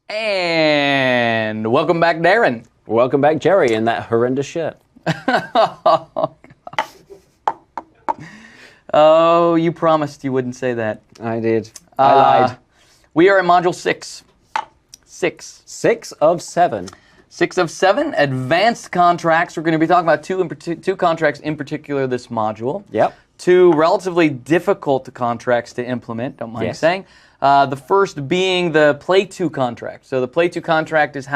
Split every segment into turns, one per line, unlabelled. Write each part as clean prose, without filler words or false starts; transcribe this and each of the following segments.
And welcome back, Darren.
Welcome back, Jerry, in that horrendous shirt.
Oh, you promised you wouldn't say that.
I did. I lied.
We are in Module 6.
6 of 7.
6 of 7, advanced contracts. We're going to be talking about two contracts in particular this module.
Yep.
2 relatively difficult contracts to implement, don't mind me saying. The first being the Play 2 contract. So the Play 2 contract is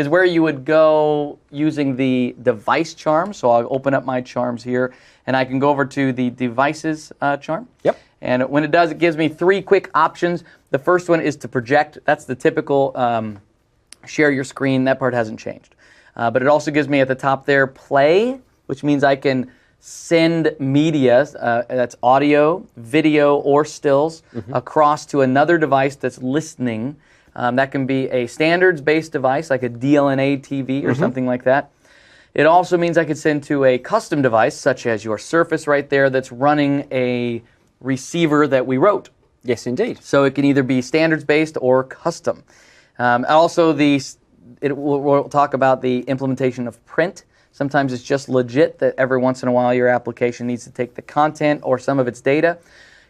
where you would go using the device charm. So I'll open up my charms here, and I can go over to the devices charm.
Yep.
And when it does, it gives me 3 quick options. The first one is to project. That's the typical share your screen. That part hasn't changed. But it also gives me at the top there play, which means I can send media, that's audio, video, or stills, across to another device that's listening. That can be a standards-based device, like a DLNA TV or something like that. It also means I could send to a custom device, such as your Surface right there, that's running a receiver that we wrote.
Yes, indeed.
So it can either be standards-based or custom. Also, we'll talk about the implementation of print. Sometimes it's just legit that every once in a while your application needs to take the content or some of its data,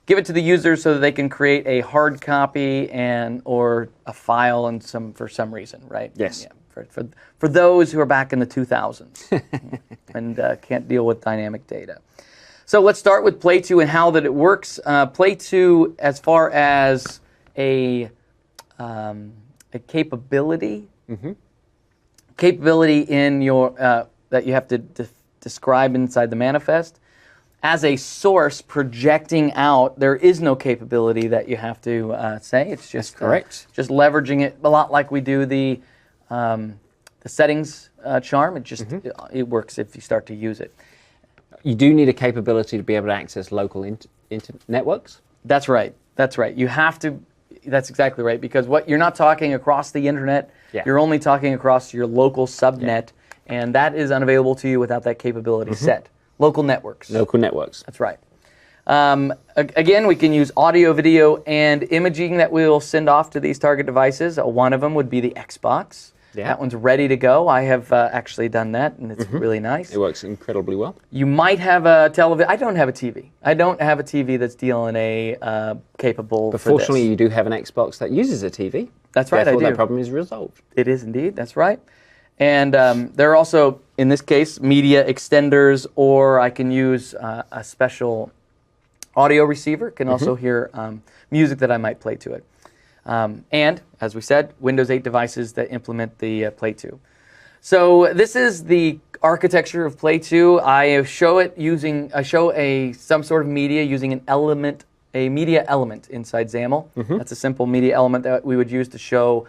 give it to the user so that they can create a hard copy or a file for some reason, right?
Yes.
Yeah, for those who are back in the 2000s and can't deal with dynamic data. So let's start with Play 2 and how that it works. Play 2, as far as a capability, capability in your that you have to describe inside the manifest. As a source projecting out, there is no capability that you have to say. It's just
correct.
Just leveraging it a lot like we do the settings charm. It just it works if you start to use it.
You do need a capability to be able to access local internet networks.
That's right. That's right. You have to. That's exactly right, because you're not talking across the internet.
Yeah.
You're only talking across your local subnet, and that is unavailable to you without that capability set. Local networks.
Local networks.
That's right. Again, we can use audio, video, and imaging that we'll send off to these target devices. One of them would be the Xbox.
Yeah.
That one's ready to go. I have actually done that, and it's really nice.
It works incredibly well.
You might have a television. I don't have a TV. I don't have a TV that's DLNA capable
But
for this.
fortunately, you do have an Xbox that uses a TV.
That's right,
Therefore,
I do.
that problem is resolved.
It is indeed. That's right. And there are also, in this case, media extenders, or I can use a special audio receiver. Can also hear music that I might play to it. And, as we said, Windows 8 devices that implement the Play 2. So this is the architecture of Play 2. I show some sort of media using a media element inside XAML. That's a simple media element that we would use to show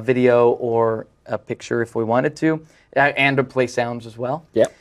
video or a picture if we wanted to, and to play sounds as well.
Yep.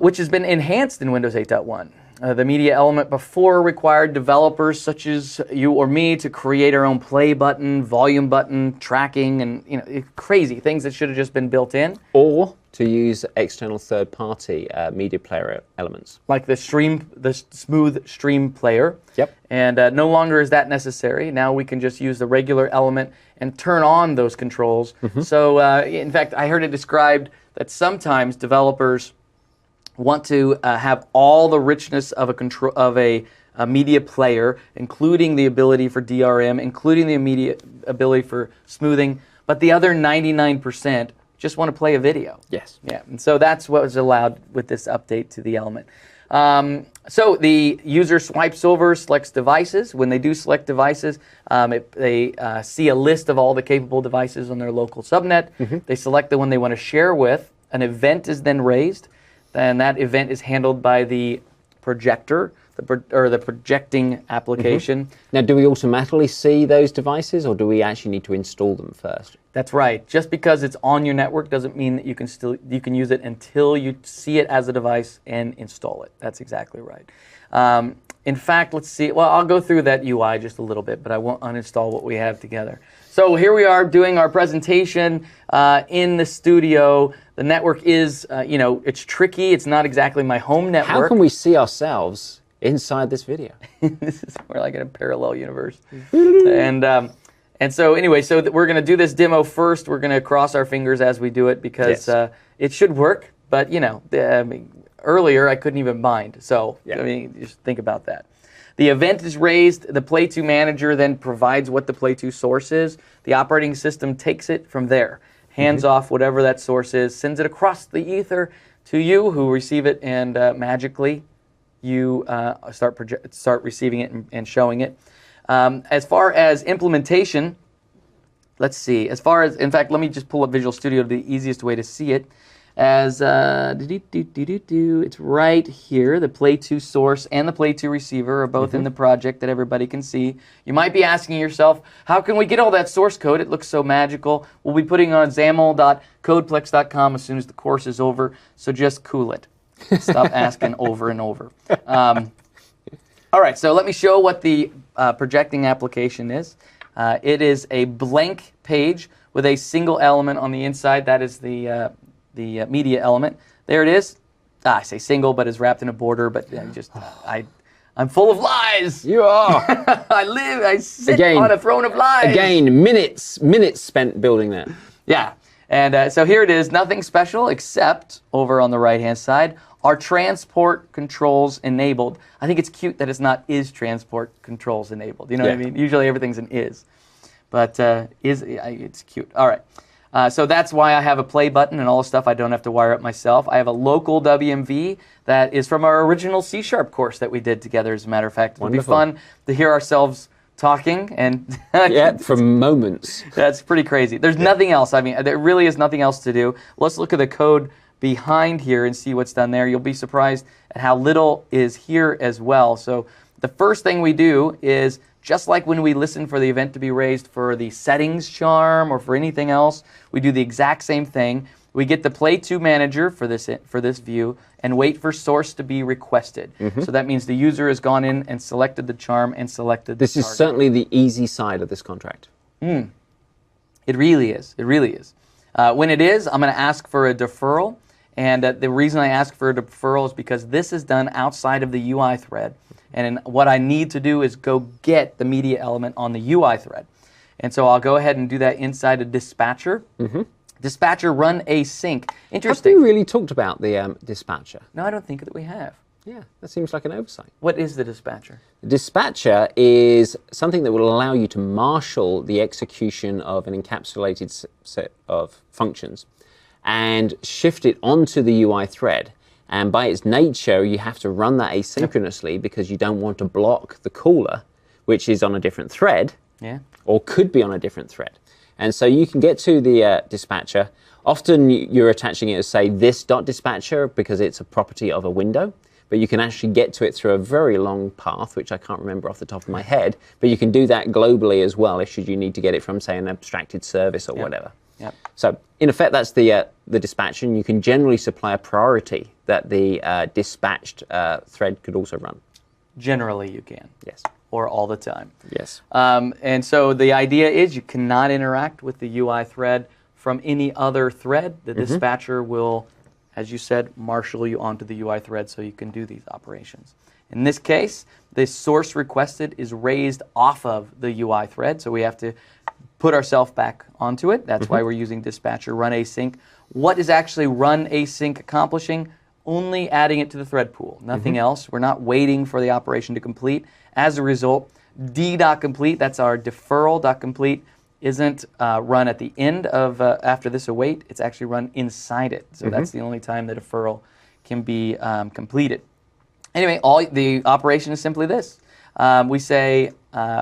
Which has been enhanced in Windows 8.1. The media element before required developers such as you or me to create our own play button, volume button, tracking, and crazy things that should have just been built in.
Or to use external third-party media player elements.
Like the smooth stream player.
Yep.
And no longer is that necessary. Now we can just use the regular element and turn on those controls. So, in fact, I heard it described that sometimes developers want to have all the richness of a media player, including the ability for DRM, including the immediate ability for smoothing, but the other 99% just want to play a video.
Yes.
Yeah, and so that's what was allowed with this update to the element. So the user swipes over, selects devices. When they do select devices, they see a list of all the capable devices on their local subnet. They select the one they want to share with. An event is then raised, and that event is handled by the projector, the projecting application.
Now, do we automatically see those devices, or do we actually need to install them first?
That's right. Just because it's on your network doesn't mean that you can use it until you see it as a device and install it. That's exactly right. In fact, let's see. Well, I'll go through that UI just a little bit, but I won't uninstall what we have together. So here we are doing our presentation in the studio. The network is, it's tricky. It's not exactly my home network.
How can we see ourselves inside this video?
This is more like in a parallel universe. And And so anyway, we're going to do this demo first. We're going to cross our fingers as we do it because it should work. But, earlier I couldn't even bind. So, just think about that. The event is raised. The Play 2 manager then provides what the Play 2 source is. The operating system takes it from there, hands off whatever that source is, sends it across the ether to you who receive it, and magically you start receiving it and showing it. As far as implementation, let's see. In fact, let me just pull up Visual Studio, the easiest way to see it. It's right here. The Play 2 source and the Play 2 receiver are both in the project that everybody can see. You might be asking yourself, how can we get all that source code? It looks so magical. We'll be putting it on xaml.codeplex.com as soon as the course is over, so just cool it. Stop asking over and over. All right, so let me show what the projecting application is. It is a blank page with a single element on the inside. That is the media element. There it is. I say single, but it's wrapped in a border. But I'm full of lies.
You are.
I sit on a throne of lies.
Again, minutes spent building that.
Yeah. And so here it is. Nothing special except over on the right-hand side are transport controls enabled. I think it's cute that it's not is transport controls enabled. You know what I mean? Usually everything's an is. But it's cute. All right. So that's why I have a play button and all the stuff. I don't have to wire up myself. I have a local WMV that is from our original C# course that we did together, as a matter of fact. It'll be fun to hear ourselves talking. And
for moments.
That's pretty crazy. There's nothing else. I mean, there really is nothing else to do. Let's look at the code behind here and see what's done there. You'll be surprised at how little is here as well. So the first thing we do is, just like when we listen for the event to be raised for the settings charm or for anything else, we do the exact same thing. We get the Play 2 manager for this view and wait for source to be requested. So that means the user has gone in and selected the charm and selected the target.
This is certainly the easy side of this contract.
It really is. It really is. When it is, I'm going to ask for a deferral. And the reason I ask for a deferral is because this is done outside of the UI thread. And what I need to do is go get the media element on the UI thread. And so I'll go ahead and do that inside a dispatcher. Dispatcher run async. Interesting.
Have we really talked about the dispatcher?
No, I don't think that we have.
Yeah, that seems like an oversight.
What is the dispatcher?
The dispatcher is something that will allow you to marshal the execution of an encapsulated set of functions and shift it onto the UI thread. And by its nature, you have to run that asynchronously because you don't want to block the caller, which is on a different thread, or could be on a different thread. And so you can get to the dispatcher. Often you're attaching it as, say, this.dispatcher because it's a property of a window, but you can actually get to it through a very long path, which I can't remember off the top of my head, but you can do that globally as well, should you need to get it from, say, an abstracted service or whatever. So, in effect, that's the dispatcher, and you can generally supply a priority that the dispatched thread could also run.
Generally, you can.
Yes.
Or all the time.
Yes.
And so the idea is you cannot interact with the UI thread from any other thread. The dispatcher will, as you said, marshal you onto the UI thread so you can do these operations. In this case, the source requested is raised off of the UI thread, so we have to put ourselves back onto it. That's why we're using dispatcher run async. What is actually run async accomplishing? Only adding it to the thread pool, nothing else. We're not waiting for the operation to complete. As a result, d.complete, that's our deferral.complete, isn't run at the end of after this await. It's actually run inside it. So that's the only time the deferral can be completed. Anyway, the operation is simply this. We say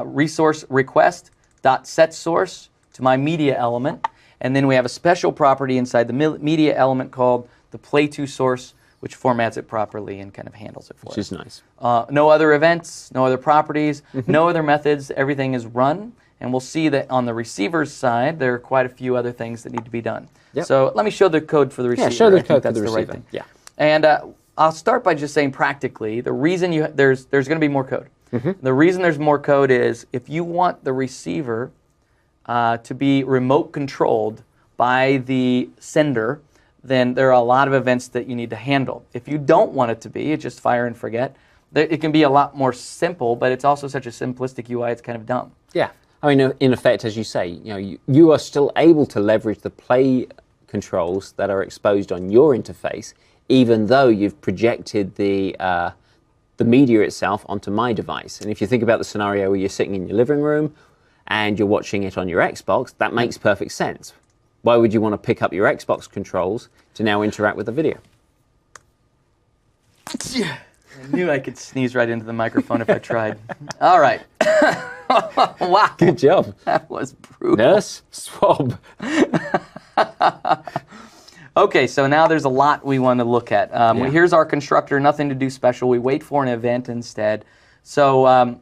resource request dot set source to my media element, and then we have a special property inside the media element called the Play 2 source, which formats it properly and kind of handles it for us.
Which is nice.
No other events, no other properties, no other methods. Everything is run, and we'll see that on the receiver's side, there are quite a few other things that need to be done. So let me show the code for the receiver.
Yeah, show the code
that's
for the
right
receiver.
thing.
Yeah.
And I'll start by just saying practically, the reason there's going to be more code. The reason there's more code is if you want the receiver to be remote controlled by the sender, then there are a lot of events that you need to handle. If you don't want it to be, it's just fire and forget. It can be a lot more simple, but it's also such a simplistic UI, it's kind of dumb.
Yeah. I mean, in effect, as you say, you are still able to leverage the play controls that are exposed on your interface, even though you've projected the media itself onto my device. And if you think about the scenario where you're sitting in your living room and you're watching it on your Xbox, that makes perfect sense. Why would you want to pick up your Xbox controls to now interact with the video?
I knew I could sneeze right into the microphone if I tried. All right. Wow.
Good job.
That was brutal.
Nurse, swab.
Okay, so now there's a lot we want to look at. Here's our constructor, nothing to do special. We wait for an event instead. So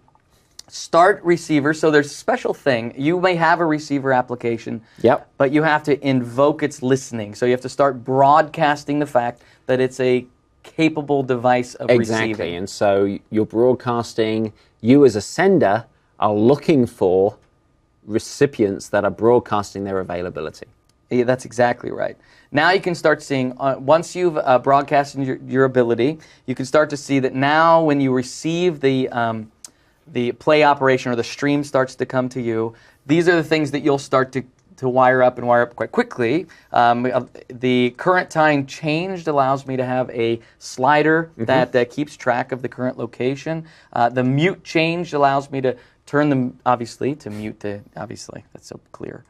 start receiver. So there's a special thing. You may have a receiver application,
Yep.
but you have to invoke its listening. So you have to start broadcasting the fact that it's a capable device of
Exactly.
receiving.
And so you're broadcasting, you as a sender are looking for recipients that are broadcasting their availability.
Yeah, that's exactly right. Now you can start seeing, once you've broadcasted your ability, you can start to see that now when you receive the play operation or the stream starts to come to you, these are the things that you'll start to wire up and wire up quite quickly. The current time changed allows me to have a slider that keeps track of the current location. The mute changed allows me to turn them, obviously, to mute to, obviously, that's so clear.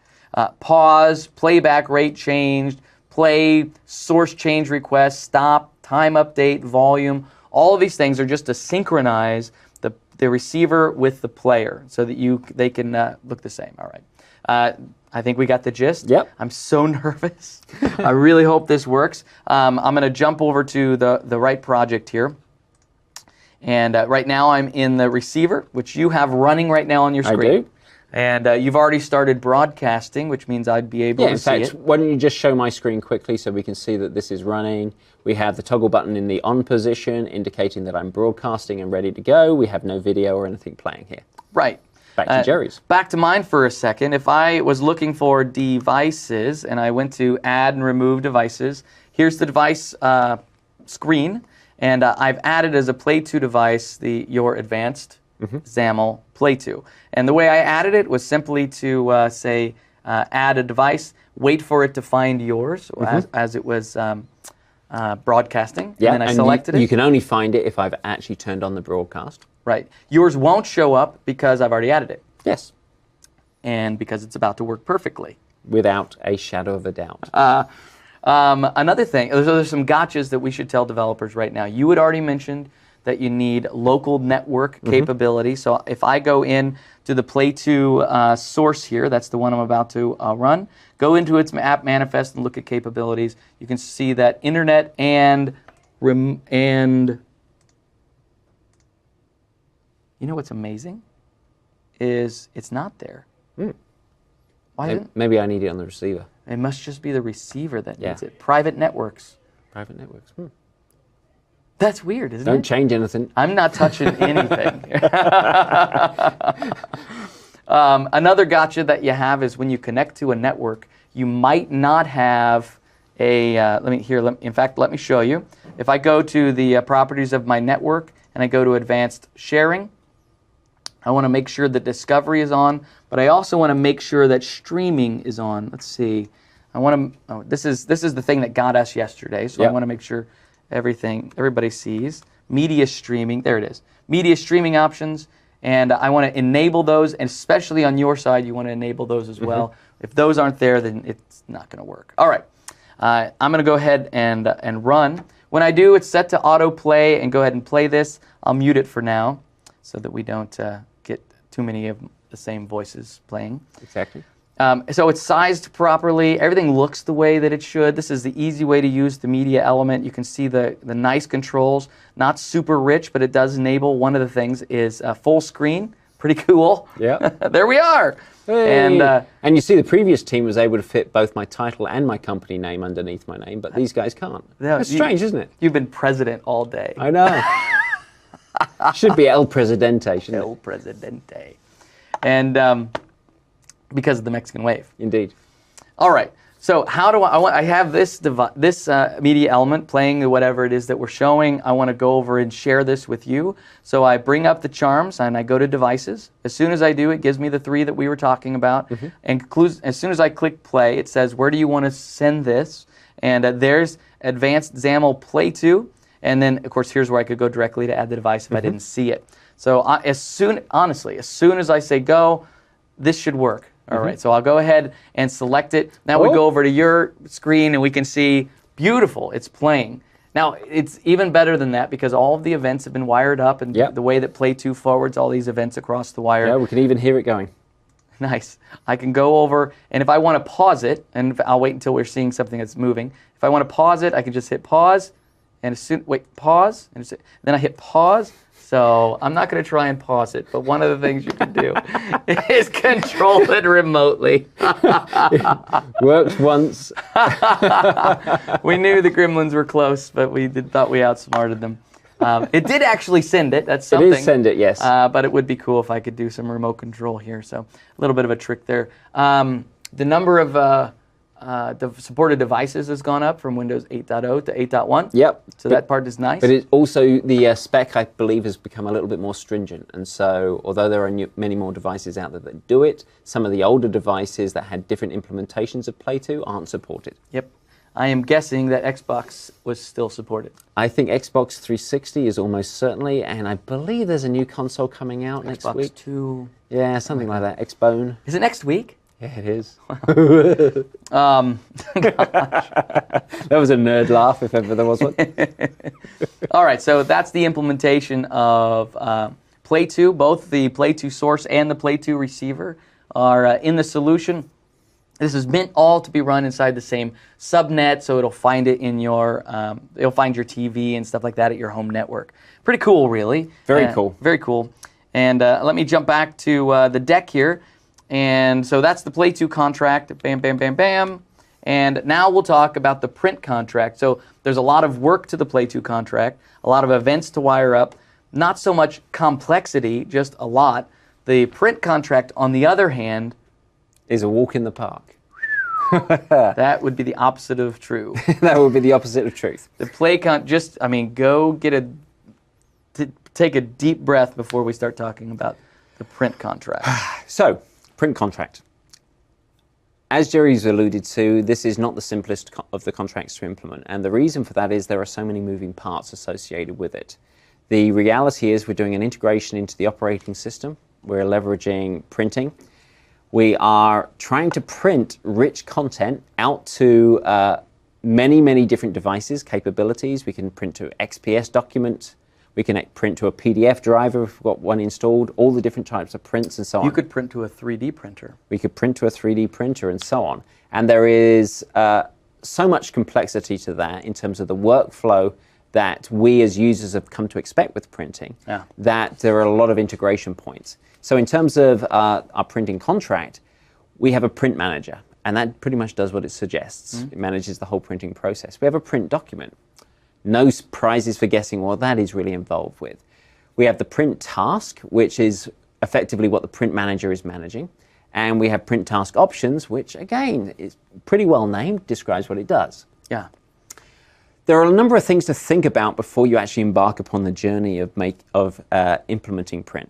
Pause, playback rate changed, play, source change request, stop, time update, volume. All of these things are just to synchronize the receiver with the player so that they can look the same. All right. I think we got the gist.
Yep.
I'm so nervous. I really hope this works. I'm going to jump over to the right project here. And right now I'm in the receiver, which you have running right now on your screen.
I do.
And you've already started broadcasting, which means I'd be able to see
in fact, why don't you just show my screen quickly so we can see that this is running. We have the toggle button in the on position, indicating that I'm broadcasting and ready to go. We have no video or anything playing here.
Right.
Back to Jerry's.
Back to mine for a second. If I was looking for devices and I went to add and remove devices, here's the device screen. And I've added as a Play 2 device your advanced XAML Play 2. And the way I added it was simply to say add a device, wait for it to find yours as it was broadcasting.
Yeah,
and then I selected it.
You can only find it if I've actually turned on the broadcast.
Right. Yours won't show up because I've already added it.
Yes.
And because it's about to work perfectly.
Without a shadow of a doubt.
Another thing, there's some gotchas that we should tell developers right now. You had already mentioned that you need local network capability. So if I go in to the Play 2 source here, that's the one I'm about to run, go into its app manifest and look at capabilities. You can see that internet and you know what's amazing is it's not there. Why isn't
Maybe I need it on the receiver.
it? Must just be the receiver that needs
Yeah.
it. Private networks.
Private networks.
That's weird, isn't
Don't
it?
change anything.
I'm not touching anything. Another gotcha that you have is when you connect to a network, you might not have a. In fact, let me show you. If I go to the properties of my network and I go to advanced sharing, I want to make sure that discovery is on, but I also want to make sure that streaming is on. Let's see. I want to. Oh, this is the thing that got us yesterday, so I want to make sure everybody sees media streaming. There it is. Media streaming options, and I want to enable those, and especially on your side, you want to enable those as well. If those aren't there, then it's not going to work. All right. I'm going to go ahead and run. When I do, it's set to autoplay, and go ahead and play this. I'll mute it for now, so that we don't get too many of the same voices playing.
Exactly.
So it's sized properly. Everything looks the way that it should. This is the easy way to use the media element. You can see the nice controls. Not super rich, but it does enable. One of the things is full screen. Pretty cool.
Yeah.
There we are.
Hey.
And
And you see the previous team was able to fit both my title and my company name underneath my name, but these guys can't. That's strange, isn't it?
You've been president all day.
I know. Should be El Presidente, shouldn't
El Presidente. And because of the Mexican wave.
it? Indeed.
All right. So how do I have this media element playing whatever it is that we're showing. I want to go over and share this with you. So I bring up the charms and I go to devices. As soon as I do, it gives me the 3 that we were talking about. And as soon as I click play, it says, where do you want to send this? And there's Advanced XAML Play To. And then, of course, here's where I could go directly to add the device if I didn't see it. So honestly, as soon as I say go, this should work. All right, so I'll go ahead and select it. Now we go over to your screen and we can see, beautiful, it's playing. Now, it's even better than that because all of the events have been wired up and the way that Play 2 forwards all these events across the wire.
Yeah, we can even hear it going.
Nice. I can go over, and if I want to pause it, and I'll wait until we're seeing something that's moving. If I want to pause it, I can just hit pause, and pause, and then I hit pause. So I'm not going to try and pause it, but one of the things you can do is control it remotely.
Worked once.
We knew the gremlins were close, but we thought we outsmarted them. It did actually send it. That's something.
It did send it, yes.
But it would be cool if I could do some remote control here. So a little bit of a trick there. The number of the supported devices has gone up from Windows 8.0 to 8.1.
Yep.
So that part is nice.
But it also, the spec, I believe, has become a little bit more stringent. And so, although there are many more devices out there that do it, some of the older devices that had different implementations of Play 2 aren't supported.
Yep. I am guessing that Xbox was still supported.
I think Xbox 360 is almost certainly, and I believe there's a new console coming out next week.
Xbox 2.
Yeah, something like that. Xbone.
Is it next week?
Yeah, it is.
That
was a nerd laugh, if ever there was one.
All right, so that's the implementation of Play 2. Both the Play 2 source and the Play 2 receiver are in the solution. This is meant all to be run inside the same subnet, so it'll find it in your, it'll find your TV and stuff like that at your home network. Pretty cool, really.
Very cool.
Very cool. And let me jump back to the deck here. And so that's the Play 2 contract, bam, bam, bam, bam. And now we'll talk about the print contract. So there's a lot of work to the Play 2 contract, a lot of events to wire up, not so much complexity, just a lot. The print contract, on the other hand,
is a walk in the park.
That would be the opposite of true.
That would be the opposite of truth.
The go get take a deep breath before we start talking about the print contract.
So, print contract. As Jerry's alluded to, this is not the simplest of the contracts to implement, and the reason for that is there are so many moving parts associated with it. The reality is we're doing an integration into the operating system. We're leveraging printing. We are trying to print rich content out to many, many different devices, capabilities. We can print to XPS document. We can print to a PDF driver if we've got one installed, all the different types of prints and so on.
You could print to a 3D printer.
We could print to a 3D printer and so on. And there is so much complexity to that in terms of the workflow that we as users have come to expect with printing, that there are a lot of integration points. So in terms of our printing contract, we have a print manager, and that pretty much does what it suggests. It manages the whole printing process. We have a print document. No prizes for guessing what that is really involved with. We have the print task, which is effectively what the print manager is managing. And we have print task options, which again is pretty well named, describes what it does.
Yeah.
There are a number of things to think about before you actually embark upon the journey of implementing print.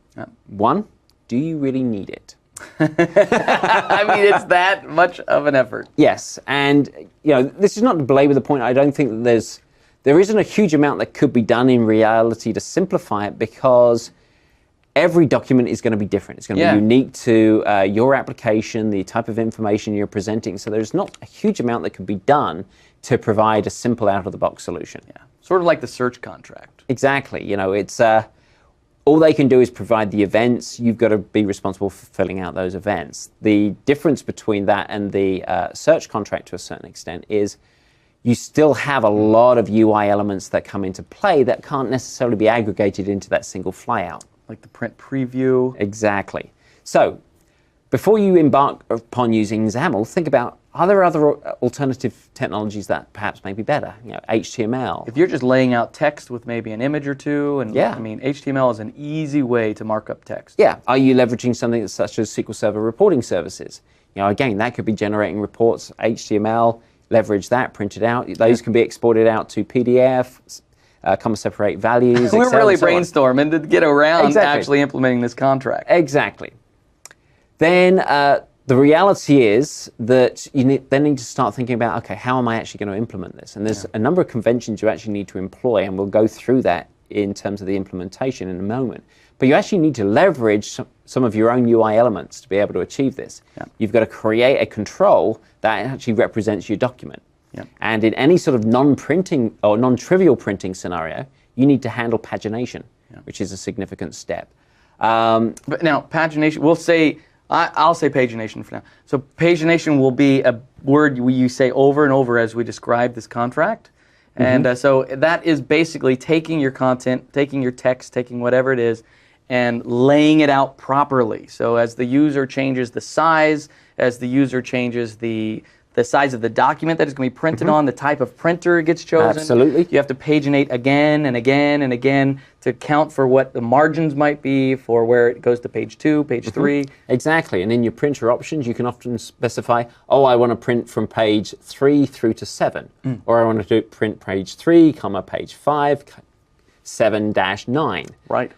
One, do you really need it?
I mean, it's that much of an effort.
Yes, and this is not to belabor the point. I don't think that there isn't a huge amount that could be done in reality to simplify it, because every document is going to be different. It's going to be unique to your application, the type of information you're presenting. So there's not a huge amount that could be done to provide a simple out-of-the-box solution.
Yeah, sort of like the search contract.
Exactly. It's all they can do is provide the events. You've got to be responsible for filling out those events. The difference between that and the search contract to a certain extent is you still have a lot of UI elements that come into play that can't necessarily be aggregated into that single flyout.
Like the print preview.
Exactly. So before you embark upon using XAML, think about, Are there other alternative technologies that perhaps may be better? You know, HTML.
If you're just laying out text with maybe an image or two, and
Yeah.
I mean, HTML is an easy way to mark up text.
Yeah. Are you leveraging something that's such as SQL Server reporting services? You know, again, that could be generating reports, HTML, leverage that, print it out. Those can be exported out to PDF, comma separate values.
We're
Excel,
really
and so on.
brainstorming to get around
Exactly.
actually implementing this contract.
Exactly. Then the reality is that you need to start thinking about, okay, how am I actually going to implement this? And there's a number of conventions you actually need to employ, and we'll go through that in terms of the implementation in a moment. But you actually need to leverage some of your own UI elements to be able to achieve this.
Yeah.
You've got to create a control that actually represents your document.
Yeah.
And in any sort of non-printing or non-trivial printing scenario, you need to handle pagination, which is a significant step.
But now, pagination, we'll say, I'll say pagination for now. So pagination will be a word you say over and over as we describe this contract. And so that is basically taking your content, taking your text, taking whatever it is, and laying it out properly. So as the user changes the size, as the user changes the size of the document that is going to be printed on, the type of printer gets chosen.
Absolutely.
You have to paginate again and again and again to count for what the margins might be for where it goes to page 2, page 3.
Exactly, and in your printer options, you can often specify, oh, I want to print from page 3 through to 7, or I want to print page 3, comma, page 5, 7-9.
Right.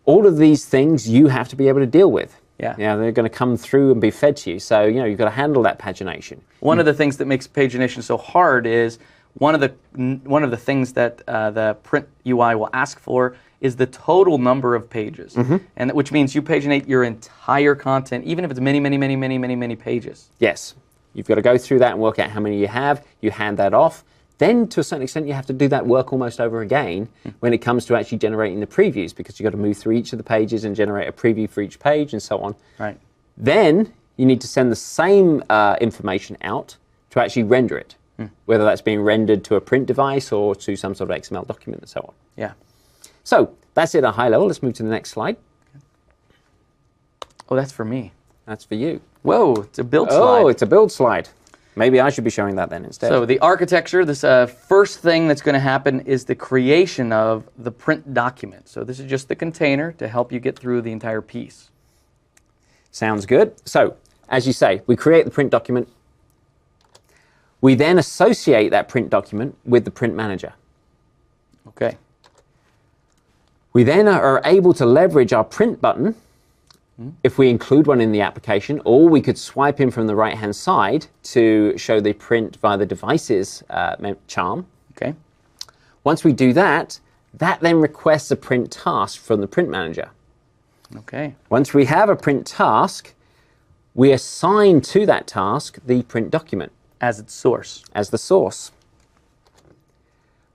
All of these things you have to be able to deal with.
Yeah.
You know, they're going to come through and be fed to you, so you know you've got to handle that pagination.
One of the things that makes pagination so hard is one of the things that the print UI will ask for is the total number of pages, and which means you paginate your entire content, even if it's many pages.
Yes, you've got to go through that and work out how many you have. You hand that off. Then, to a certain extent, you have to do that work almost over again when it comes to actually generating the previews, because you've got to move through each of the pages and generate a preview for each page and so on.
Right.
Then you need to send the same information out to actually render it, whether that's being rendered to a print device or to some sort of XML document and so on.
Yeah.
So that's it at a high level. Let's move to the next slide.
Oh, that's for me.
That's for you.
Whoa, it's a build slide.
Oh, it's a build slide. Maybe I should be showing that then instead.
So the architecture, this first thing that's going to happen is the creation of the print document. So this is just the container to help you get through the entire piece.
Sounds good. So, as you say, we create the print document. We then associate that print document with the print manager.
Okay.
We then are able to leverage our print button if we include one in the application, or we could swipe in from the right-hand side to show the print via the devices charm.
Okay.
Once we do that, that then requests a print task from the print manager.
Okay.
Once we have a print task, we assign to that task the print document
As its source.
as the source.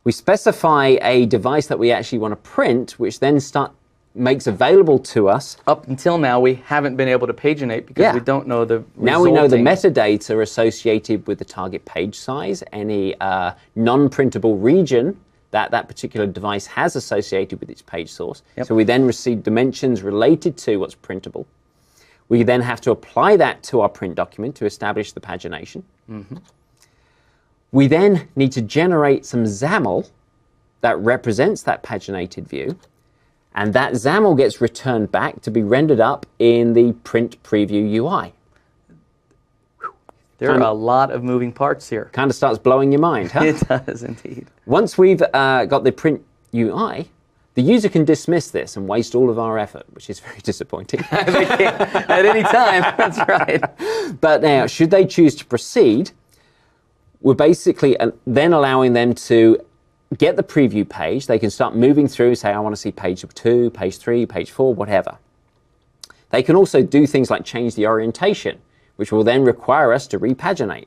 We specify a device that we actually want to print, which then makes available to us.
Up until now, we haven't been able to paginate because we don't know the
Now we know the
resulting-
metadata associated with the target page size, any non-printable region that that particular device has associated with its page source. So we then receive dimensions related to what's printable. We then have to apply that to our print document to establish the pagination. We then need to generate some XAML that represents that paginated view. And that XAML gets returned back to be rendered up in the print preview UI.
There are a lot of moving parts here.
Kind of starts blowing your mind, huh?
It does indeed.
Once we've got the print UI, the user can dismiss this and waste all of our effort, which is very disappointing.
At any time, that's right.
But now, should they choose to proceed, we're basically then allowing them to get the preview page. They can start moving through, say, I want to see page 2, page 3, page 4, whatever. They can also do things like change the orientation, which will then require us to repaginate.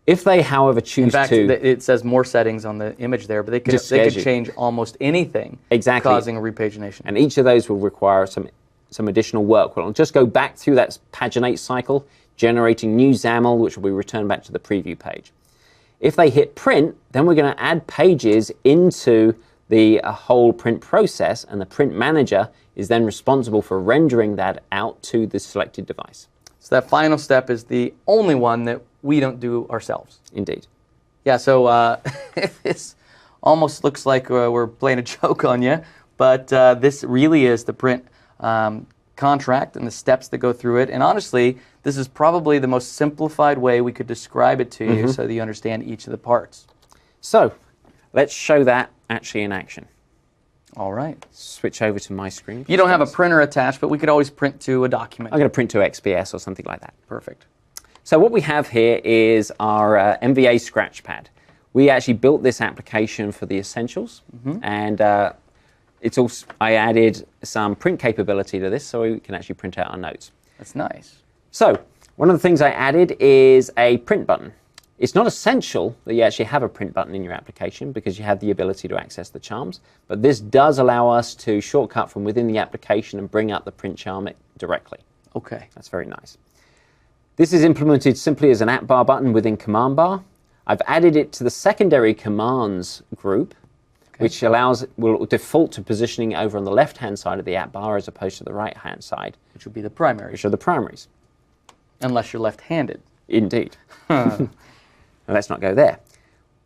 If they, however, choose
In fact,
to...
it says more settings on the image there, but they could change almost anything,
Exactly.
causing a repagination.
And each of those will require some additional work. We'll just go back through that paginate cycle, generating new XAML, which will be returned back to the preview page. If they hit print, then we're going to add pages into the whole print process, and the print manager is then responsible for rendering that out to the selected device.
So that final step is the only one that we don't do ourselves.
Indeed.
Yeah, so this almost looks like we're playing a joke on you, but this really is the print contract and the steps that go through it. And honestly, this is probably the most simplified way we could describe it to you so that you understand each of the parts.
So let's show that actually in action.
All right.
Switch over to my screen.
You don't have a printer attached, but we could always print to a document.
I'm going to print to XPS or something like that.
Perfect.
So what we have here is our MVA Scratchpad. We actually built this application for the essentials, and it's also, I added some print capability to this so we can actually print out our notes.
That's nice.
So one of the things I added is a print button. It's not essential that you actually have a print button in your application because you have the ability to access the charms, but this does allow us to shortcut from within the application and bring up the print charm directly.
Okay.
That's very nice. This is implemented simply as an app bar button within command bar. I've added it to the secondary commands group, which will default to positioning over on the left-hand side of the app bar as opposed to the right-hand side,
Which would be the primary,
which are the primaries.
unless you're left-handed.
Indeed. Now, let's not go there.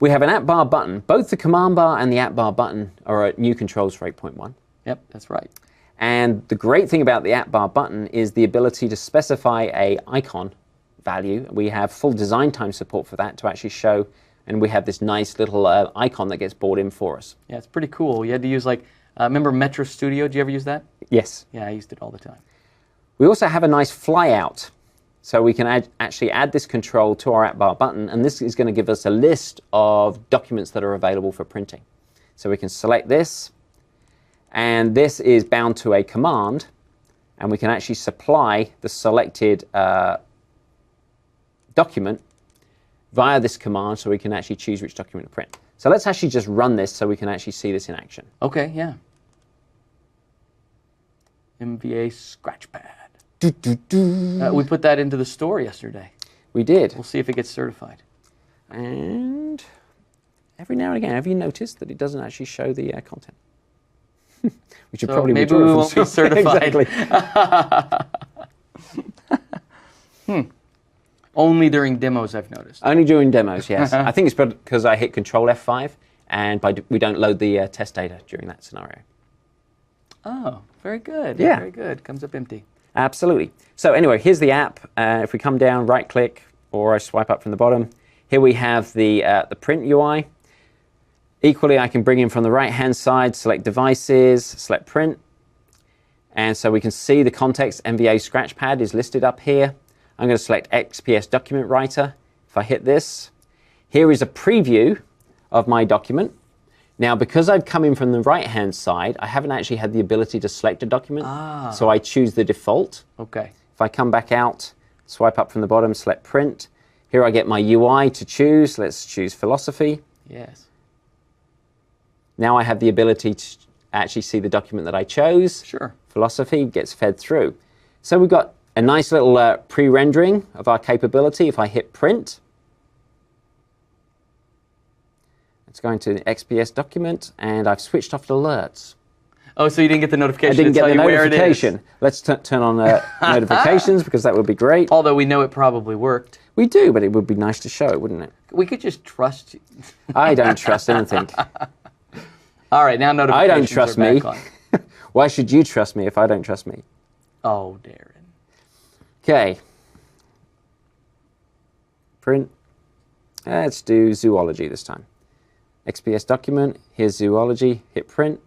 We have an app bar button. Both the command bar and the app bar button are new controls for 8.1.
Yep, that's right.
And the great thing about the app bar button is the ability to specify a icon value. We have full design time support for that to actually show, and we have this nice little icon that gets brought in for us.
Yeah, it's pretty cool. You had to use remember Metro Studio? Did you ever use that?
Yes.
Yeah, I used it all the time.
We also have a nice flyout. So we can actually add this control to our app bar button, and this is going to give us a list of documents that are available for printing. So we can select this, and this is bound to a command, and we can actually supply the selected document via this command so we can actually choose which document to print. So let's actually just run this so we can actually see this in action.
Okay, yeah. MVA Scratchpad. We put that into the store yesterday.
We did.
We'll see if it gets certified.
And every now and again, have you noticed that it doesn't actually show the content? We should probably
maybe we won't be certified.
Exactly.
Only during demos, I've noticed.
Only during demos, yes. I think it's because I hit Control F5 and we don't load the test data during that scenario.
Oh, very good.
Yeah.
Very good. Comes up empty.
Absolutely. So anyway, here's the app. If we come down, right-click, or I swipe up from the bottom, here we have the print UI. Equally, I can bring in from the right-hand side, select Devices, select Print. And so we can see the context, MVA Scratchpad is listed up here. I'm going to select XPS Document Writer. If I hit this, here is a preview of my document. Now, because I've come in from the right-hand side, I haven't actually had the ability to select a document, so I choose the default.
Okay.
If I come back out, swipe up from the bottom, select Print. Here I get my UI to choose. Let's choose Philosophy.
Yes.
Now I have the ability to actually see the document that I chose.
Sure.
Philosophy gets fed through. So we've got a nice little pre-rendering of our capability. If I hit Print, it's going to the XPS document, and I've switched off the alerts.
Oh, so you didn't get the notification?
I didn't
to
get
tell
the
you where it is.
notification. Let's turn on notifications because that would be great.
Although we know it probably worked.
We do, but it would be nice to show it, wouldn't it?
We could just trust you.
I don't trust anything.
All right, now
I
notifications
don't trust
are
me.
back on.
Why should you trust me if I don't trust me?
Oh, Darren.
Okay. Print. Let's do zoology this time. XPS document. Here's zoology. Hit Print.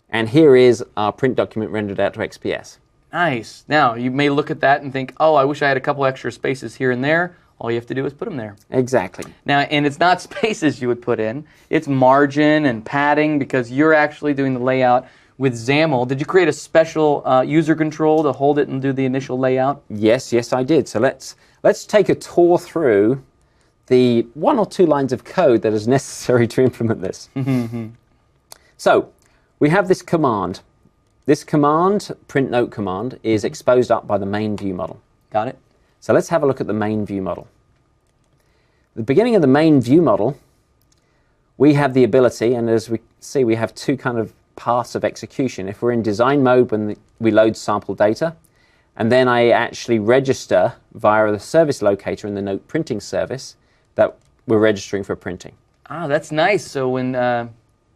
And here is our print document rendered out to XPS.
Nice. Now, you may look at that and think, oh, I wish I had a couple extra spaces here and there. All you have to do is put them there.
Exactly.
Now, and it's not spaces you would put in. It's margin and padding because you're actually doing the layout with XAML. Did you create a special user control to hold it and do the initial layout?
Yes, I did. So let's take a tour through the 1 or 2 lines of code that is necessary to implement this. So we have this command. This command, print note command, is exposed up by the main view model.
Got it?
So let's have a look at the main view model. At the beginning of the main view model, we have the ability, and as we see, we have 2 kind of paths of execution. If we're in design mode, when we load sample data, and then I actually register via the service locator in the note printing service that we're registering for printing.
Ah, that's nice. So when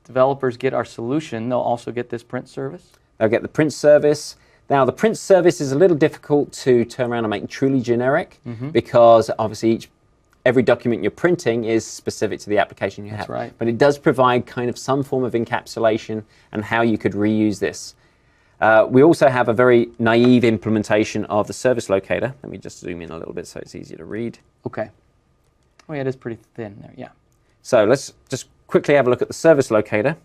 developers get our solution, they'll also get this print service?
They'll get the print service. Now, the print service is a little difficult to turn around and make truly generic because obviously every document you're printing is specific to the application you have.
That's right.
But it does provide kind of some form of encapsulation and how you could reuse this. We also have a very naive implementation of the service locator. Let me just zoom in a little bit so it's easier to read.
Okay. Oh, yeah, it is pretty thin there, yeah.
So let's just quickly have a look at the service locator.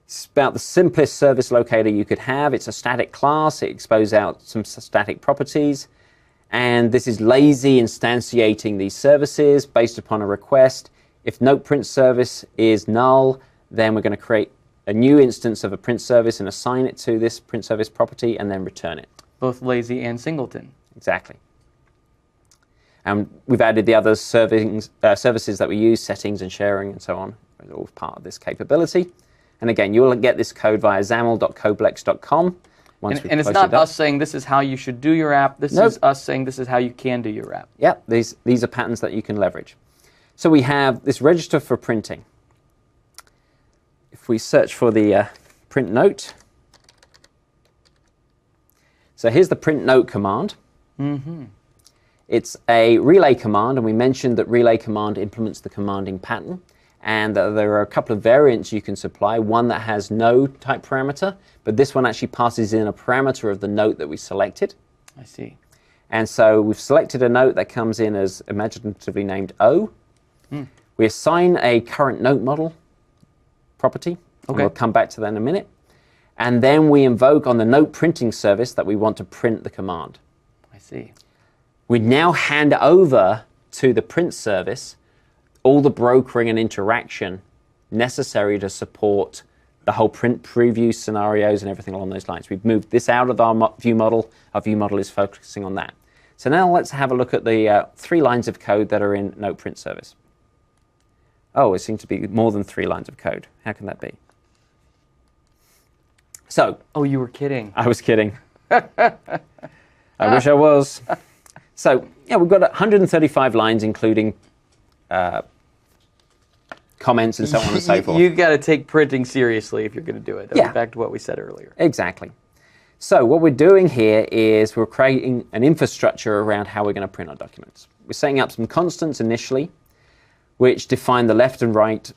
It's about the simplest service locator you could have. It's a static class. It exposes out some static properties. And this is lazy instantiating these services based upon a request. If note print service is null, then we're going to create a new instance of a print service and assign it to this print service property and then return it.
Both lazy and singleton.
Exactly. And we've added the other services that we use, settings and sharing and so on. It's all part of this capability. And again, you'll get this code via xaml.codeblex.com.
And it's not us saying this is how you should do your app. This is us saying this is how you can do your app.
Yeah, these are patterns that you can leverage. So we have this register for printing. If we search for the print note, so here's the print note command. It's a relay command, and we mentioned that relay command implements the commanding pattern. And there are a couple of variants you can supply, one that has no type parameter, but this one actually passes in a parameter of the note that we selected.
I see.
And so we've selected a note that comes in as imaginatively named O. We assign a current note model property. And we'll come back to that in a minute. And then we invoke on the note printing service that we want to print the command.
I see.
We now hand over to the print service all the brokering and interaction necessary to support the whole print preview scenarios and everything along those lines. We've moved this out of our view model. Our view model is focusing on that. So now let's have a look at the 3 lines of code that are in note print service. Oh, it seems to be more than 3 lines of code. How can that be? So.
Oh, you were kidding.
I was kidding. I wish I was. So, yeah, we've got 135 lines, including comments and so on and so forth.
You got to take printing seriously if you're going to do it.
Yeah.
Back to what we said earlier.
Exactly. So what we're doing here is we're creating an infrastructure around how we're going to print our documents. We're setting up some constants initially, which define the left and right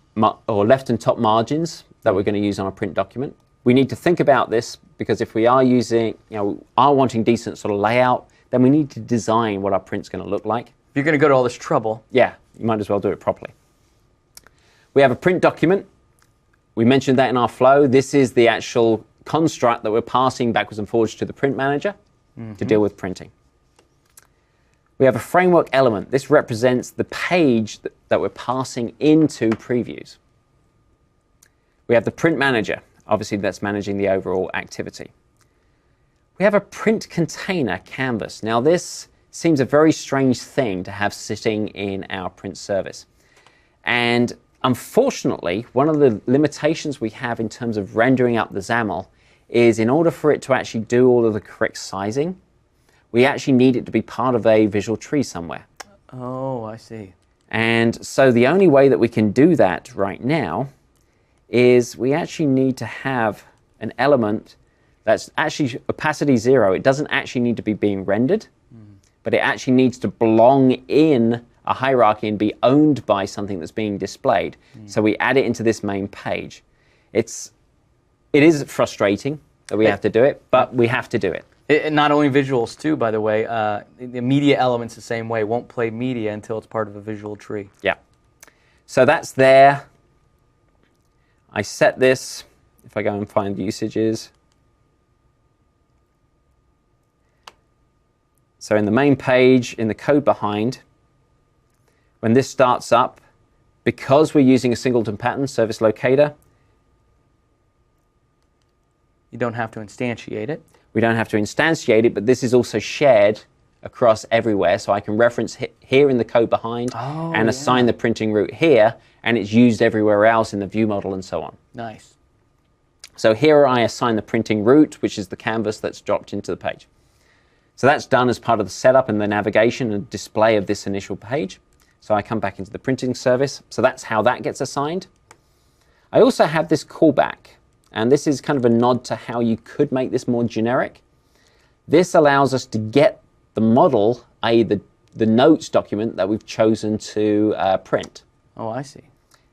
or left and top margins that we're going to use on a print document. We need to think about this because if we are wanting decent sort of layout, then we need to design what our print's going to look like.
If you're going to go to all this trouble.
Yeah, you might as well do it properly. We have a print document. We mentioned that in our flow. This is the actual construct that we're passing backwards and forwards to the print manager to deal with printing. We have a framework element. This represents the page that we're passing into previews. We have the print manager. Obviously, that's managing the overall activity. We have a print container canvas. Now, this seems a very strange thing to have sitting in our print service. And unfortunately, one of the limitations we have in terms of rendering up the XAML is in order for it to actually do all of the correct sizing, we actually need it to be part of a visual tree somewhere.
Oh, I see.
And so the only way that we can do that right now is we actually need to have an element that's actually opacity 0. It doesn't actually need to be being rendered, but it actually needs to belong in a hierarchy and be owned by something that's being displayed. So we add it into this main page. It is frustrating that we have to do it, but we have to do it.
Not only visuals too, by the way. The media element's the same way. Won't play media until it's part of a visual tree.
Yeah. So that's there. I set this, if I go and find usages. So in the main page, in the code behind, when this starts up, because we're using a singleton pattern, service locator,
you don't have to instantiate it.
We don't have to instantiate it, but this is also shared across everywhere. So I can reference here in the code behind and assign the printing route here, and it's used everywhere else in the view model and so on.
Nice.
So here I assign the printing route, which is the canvas that's dropped into the page. So that's done as part of the setup and the navigation and display of this initial page. So I come back into the printing service. So that's how that gets assigned. I also have this callback, and this is kind of a nod to how you could make this more generic. This allows us to get the model, i.e. the notes document that we've chosen to print.
Oh, I see.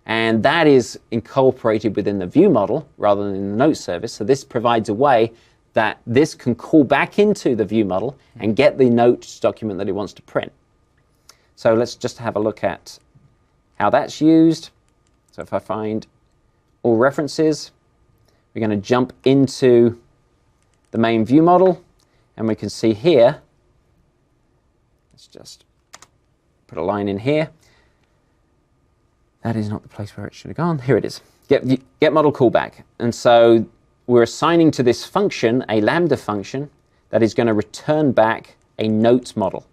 And that is incorporated within the view model rather than in the notes service. So this provides a way that this can call back into the view model and get the notes document that it wants to print. So let's just have a look at how that's used. So if I find all references, we're going to jump into the main view model, and we can see here, let's just put a line in here. That is not the place where it should have gone. Here it is. Get model callback. And so we're assigning to this function a Lambda function that is going to return back a notes model.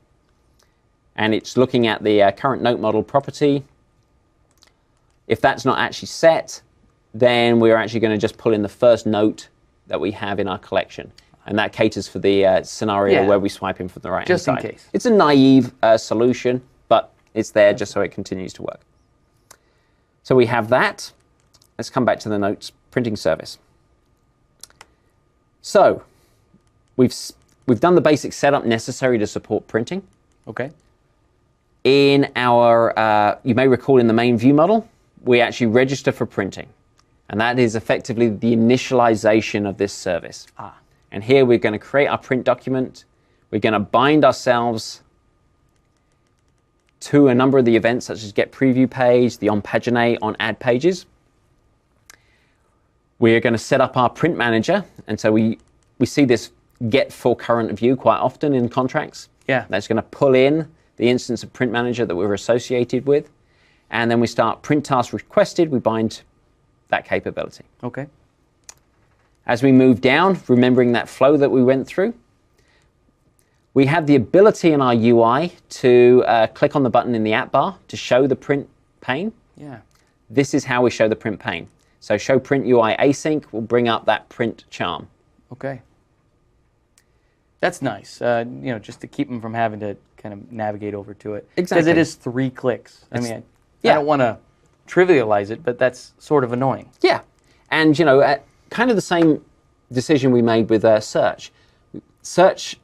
And it's looking at the current note model property. If that's not actually set, then we're actually going to just pull in the first note that we have in our collection. And that caters for the scenario where we swipe in from the right-hand side.
Just in case.
It's a naive solution, but it's there just so it continues to work. So we have that. Let's come back to the notes printing service. So we've done the basic setup necessary to support printing.
Okay.
In our, you may recall in the main view model, we actually register for printing. And that is effectively the initialization of this service. And here we're going to create our print document. We're going to bind ourselves to a number of the events, such as get preview page, the on paginate, on add pages. We're going to set up our print manager. And so we see this get for current view quite often in contracts.
Yeah.
That's going to pull in the instance of print manager that we're associated with. And then we start print task requested. We bind that capability.
Okay.
As we move down, remembering that flow that we went through, we have the ability in our UI to click on the button in the app bar to show the print pane.
Yeah.
This is how we show the print pane. So show print UI async will bring up that print charm.
Okay. That's nice. Just to keep them from having to kind of navigate over to it.
Exactly.
Because it is 3 clicks. I don't want to trivialize it, but that's sort of annoying.
Yeah. And, kind of the same decision we made with search. Search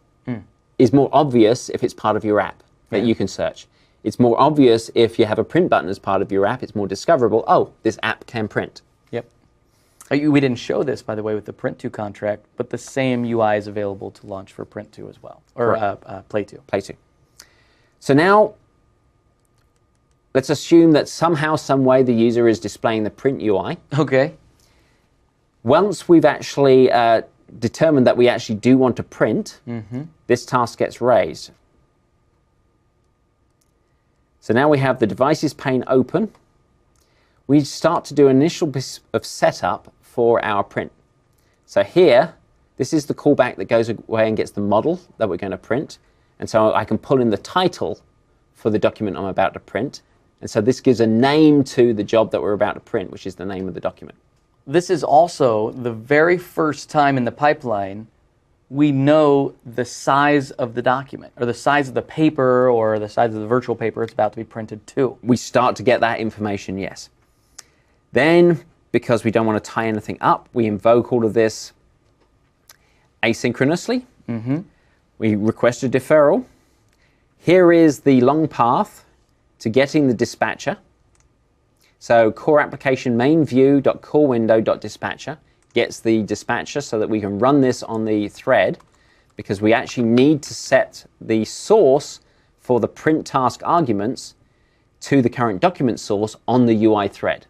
is more obvious if it's part of your app that you can search. It's more obvious if you have a print button as part of your app. It's more discoverable. Oh, this app can print.
Yep. We didn't show this, by the way, with the Print2 contract, but the same UI is available to launch for Print2 as well, or Play2.
Play2. So now, let's assume that somehow, some way, the user is displaying the print UI.
Okay.
Once we've actually determined that we actually do want to print, this task gets raised. So now we have the devices pane open. We start to do an initial bit of setup for our print. So here, this is the callback that goes away and gets the model that we're going to print. And so I can pull in the title for the document I'm about to print. And so this gives a name to the job that we're about to print, which is the name of the document.
This is also the very first time in the pipeline we know the size of the document, or the size of the paper, or the size of the virtual paper it's about to be printed to.
We start to get that information, yes. Then, because we don't want to tie anything up, we invoke all of this asynchronously. We request a deferral. Here is the long path to getting the dispatcher. So core application main view.corewindow.dispatcher gets the dispatcher so that we can run this on the thread, because we actually need to set the source for the print task arguments to the current document source on the UI thread.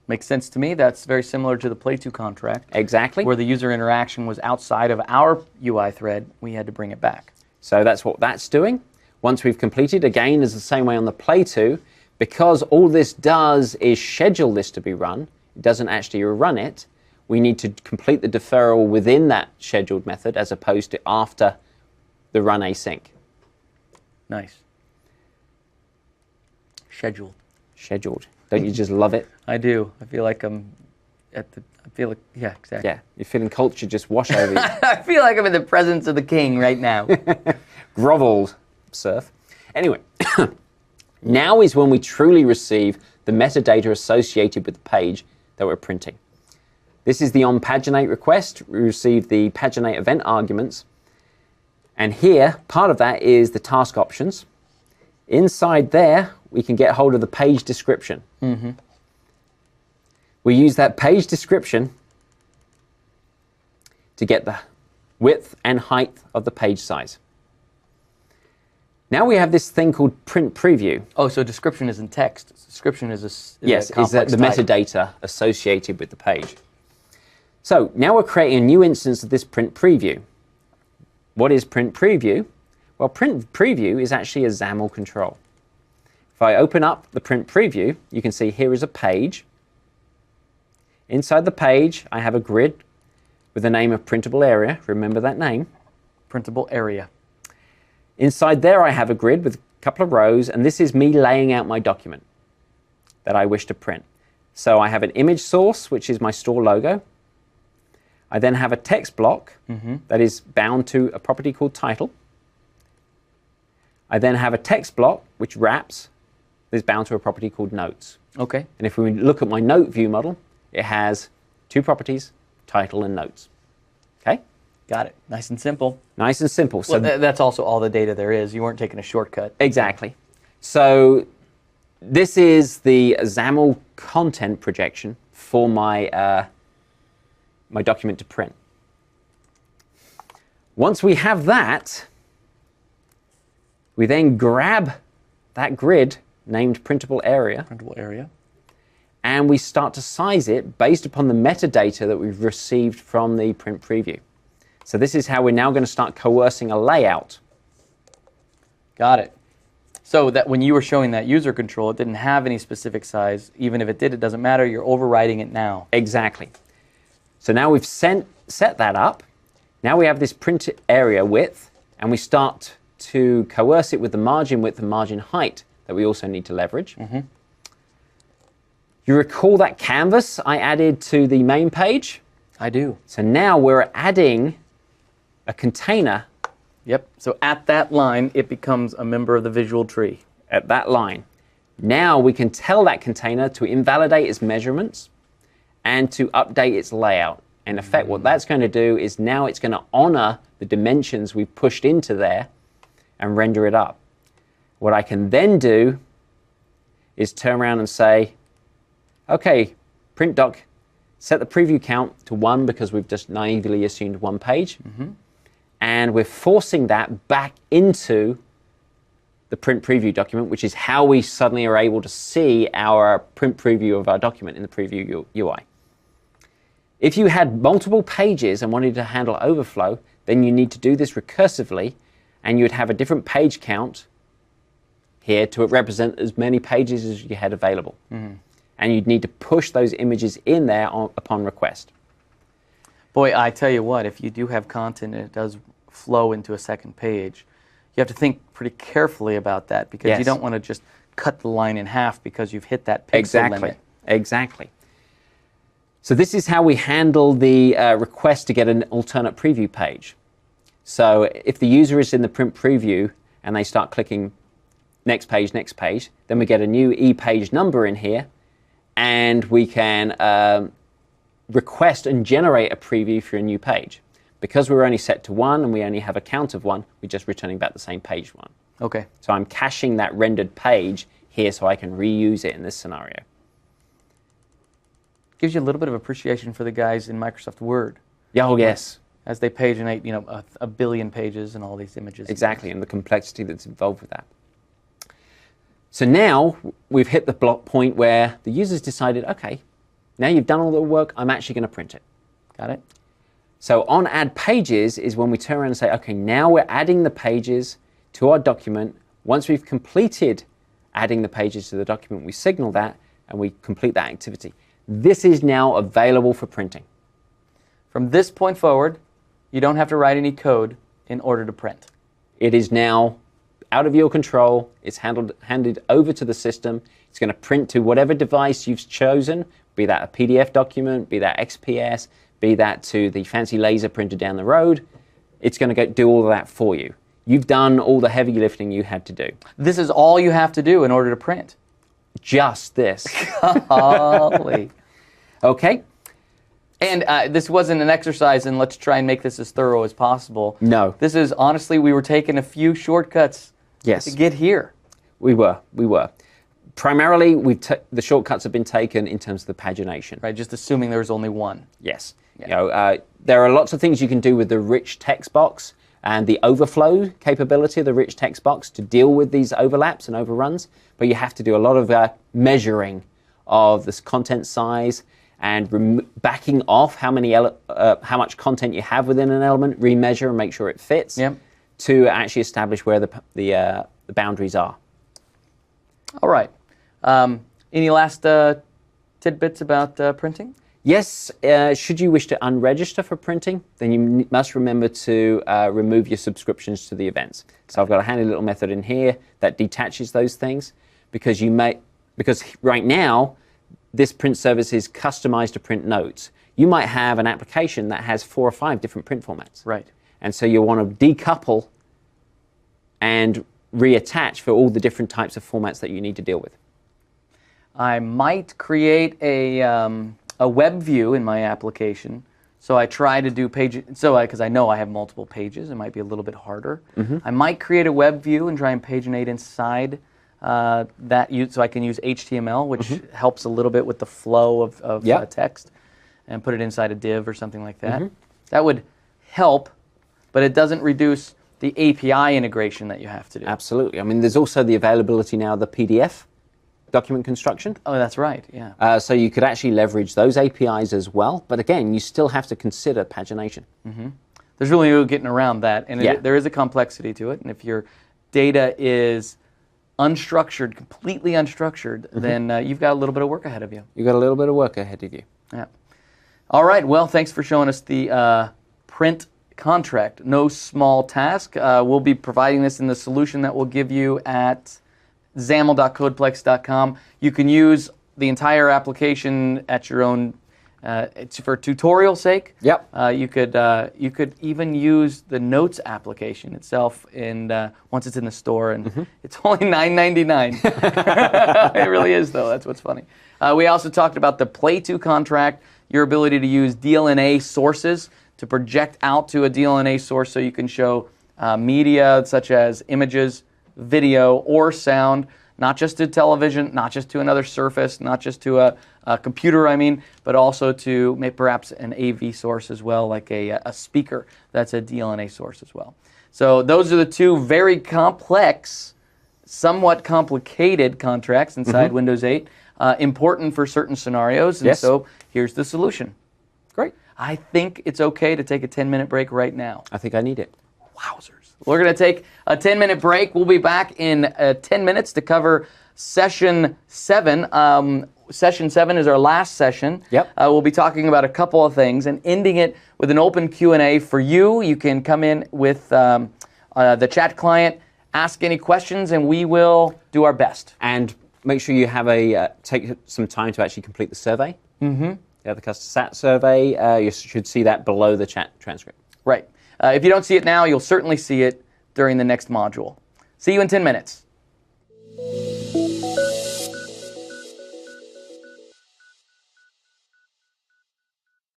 Makes sense to me. That's very similar to the Play2 contract.
Exactly.
Where the user interaction was outside of our UI thread, we had to bring it back.
So that's what that's doing. Once we've completed, again, is the same way on the Play2, because all this does is schedule this to be run. It doesn't actually run it. We need to complete the deferral within that scheduled method as opposed to after the run async.
Nice. Scheduled.
Scheduled. Don't you just love it?
I do. I feel like I'm I feel like, yeah, exactly.
Yeah, you're feeling culture just wash over you.
I feel like I'm in the presence of the king right now.
Groveled, surf. Anyway, now is when we truly receive the metadata associated with the page that we're printing. This is the onPaginate request. We receive the paginate event arguments. And here, part of that is the task options. Inside there, we can get hold of the page description. Mm-hmm. We use that page description to get the width and height of the page size. Now we have this thing called print preview.
Oh, so description isn't text. Description is
Yes,
a
is that the
type.
metadata associated with the page. So now we're creating a new instance of this print preview. What is print preview? Well, print preview is actually a XAML control. If I open up the print preview, you can see here is a page. Inside the page, I have a grid with the name of printable area. Remember that name.
Printable area.
Inside there, I have a grid with a couple of rows, and this is me laying out my document that I wish to print. So I have an image source, which is my store logo. I then have a text block that is bound to a property called title. I then have a text block, which wraps, is bound to a property called notes.
Okay.
And if we look at my note view model, it has two properties, title and notes. Okay?
Got it. Nice and simple.
Nice and simple. So
Well, that's also all the data there is. You weren't taking a shortcut.
exactly. So this is the XAML content projection for my, my document to print. Once we have that, we then grab that grid named printable area,
Printable area.
and we start to size it based upon the metadata that we've received from the print preview. So this is how we're now going to start coercing a layout.
Got it. So that when you were showing that user control, it didn't have any specific size. Even if it did, it doesn't matter. You're overriding it now.
Exactly. So now we've set that up. Now we have this print area width, and we start to coerce it with the margin width and margin height that we also need to leverage. You recall that canvas I added to the main page?
I do.
So now we're adding a container
Yep. So at that line, it becomes a member of the visual tree.
at that line. Now we can tell that container to invalidate its measurements and to update its layout. In effect, what that's going to do is now it's going to honor the dimensions we've pushed into there and render it up. What I can then do is turn around and say, okay, print doc, set the preview count to 1 because we've just naively assumed one page. And we're forcing that back into the print preview document, which is how we suddenly are able to see our print preview of our document in the preview UI. If you had multiple pages and wanted to handle overflow, then you need to do this recursively, and you would have a different page count here to represent as many pages as you had available. And you'd need to push those images in there upon request.
Boy, I tell you what, if you do have content and it does flow into a second page, you have to think pretty carefully about that because you
Yes.
don't want to just cut the line in half because you've hit that pixel
Exactly.
limit.
Exactly. So this is how we handle the request to get an alternate preview page. So if the user is in the print preview and they start clicking next page, then we get a new e-page number in here, and we can request and generate a preview for a new page. Because we're only set to 1 and we only have a count of 1, we're just returning back the same page 1.
Okay.
So I'm caching that rendered page here so I can reuse it in this scenario.
Gives you a little bit of appreciation for the guys in Microsoft Word
Yeah, oh yes,
as they paginate, you know, a billion pages and all these images.
exactly, and the complexity that's involved with that. So now we've hit the block point where the user's decided, okay, now you've done all the work, I'm actually going to print it.
Got it?
So on add pages is when we turn around and say, okay, now we're adding the pages to our document. Once we've completed adding the pages to the document, we signal that and we complete that activity. This is now available for printing.
From this point forward, you don't have to write any code in order to print.
It is now out of your control. It's handed over to the system. It's going to print to whatever device you've chosen, be that a PDF document, be that XPS, be that to the fancy laser printer down the road. It's going to do all of that for you. You've done all the heavy lifting you had to do.
This is all you have to do in order to print.
Just this.
Golly.
Okay?
And this wasn't an exercise in let's try and make this as thorough as possible.
No.
This is, honestly, we were taking a few shortcuts
Yes.
to get here.
We were. Primarily, the shortcuts have been taken in terms of the pagination.
Right, just assuming there was only one.
Yes.
Yeah.
You know, there are lots of things you can do with the rich text box and the overflow capability of the rich text box to deal with these overlaps and overruns, but you have to do a lot of measuring of this content size and backing off how much content you have within an element, remeasure and make sure it fits to actually establish where the boundaries are.
All right. Any last tidbits about printing?
Yes, should you wish to unregister for printing, then you must remember to remove your subscriptions to the events. So I've got a handy little method in here that detaches those things because right now this print service is customized to print notes. You might have an application that has 4 or 5 different print formats.
Right.
And so you'll want to decouple and reattach for all the different types of formats that you need to deal with.
I might create a web view in my application. So I try to do because I know I have multiple pages, it might be a little bit harder. I might create a web view and try and paginate inside so I can use HTML, which helps a little bit with the flow of text, and put it inside a div or something like that. That would help, but it doesn't reduce the API integration that you have to do.
Absolutely. I mean, there's also the availability now of the PDF document construction.
Oh, that's right, yeah.
So you could actually leverage those APIs as well, but again, you still have to consider pagination.
There's really no getting around that, and there is a complexity to it, and if your data is unstructured, completely unstructured, then you've got a little bit of work ahead of you.
You've got a little bit of work ahead of you.
Yeah. All right, well, thanks for showing us the print contract. No small task. We'll be providing this in the solution that we'll give you at xaml.codeplex.com. You can use the entire application at your own, it's for tutorial sake.
Yep.
You could even use the Notes application itself, and once it's in the store, and it's only $9.99. It really is, though. That's what's funny. We also talked about the Play2 contract, your ability to use DLNA sources to project out to a DLNA source so you can show media such as images, video, or sound, not just to television, not just to another surface, not just to a computer, but also to perhaps an AV source as well, like a speaker that's a DLNA source as well. So those are the two very complex, somewhat complicated contracts inside Windows 8, important for certain scenarios, and so here's the solution.
Great.
I think it's okay to take a 10-minute break right now.
I think I need it.
Wowzers. We're going to take a 10-minute break. We'll be back in 10 minutes to cover Session 7. Session 7 is our last session.
Yep.
We'll be talking about a couple of things and ending it with an open Q&A for you. You can come in with the chat client, ask any questions, and we will do our best.
And make sure you have take some time to actually complete the survey. The custom sat survey. You should see that below the chat transcript.
Right. If you don't see it now, you'll certainly see it during the next module. See you in 10 minutes.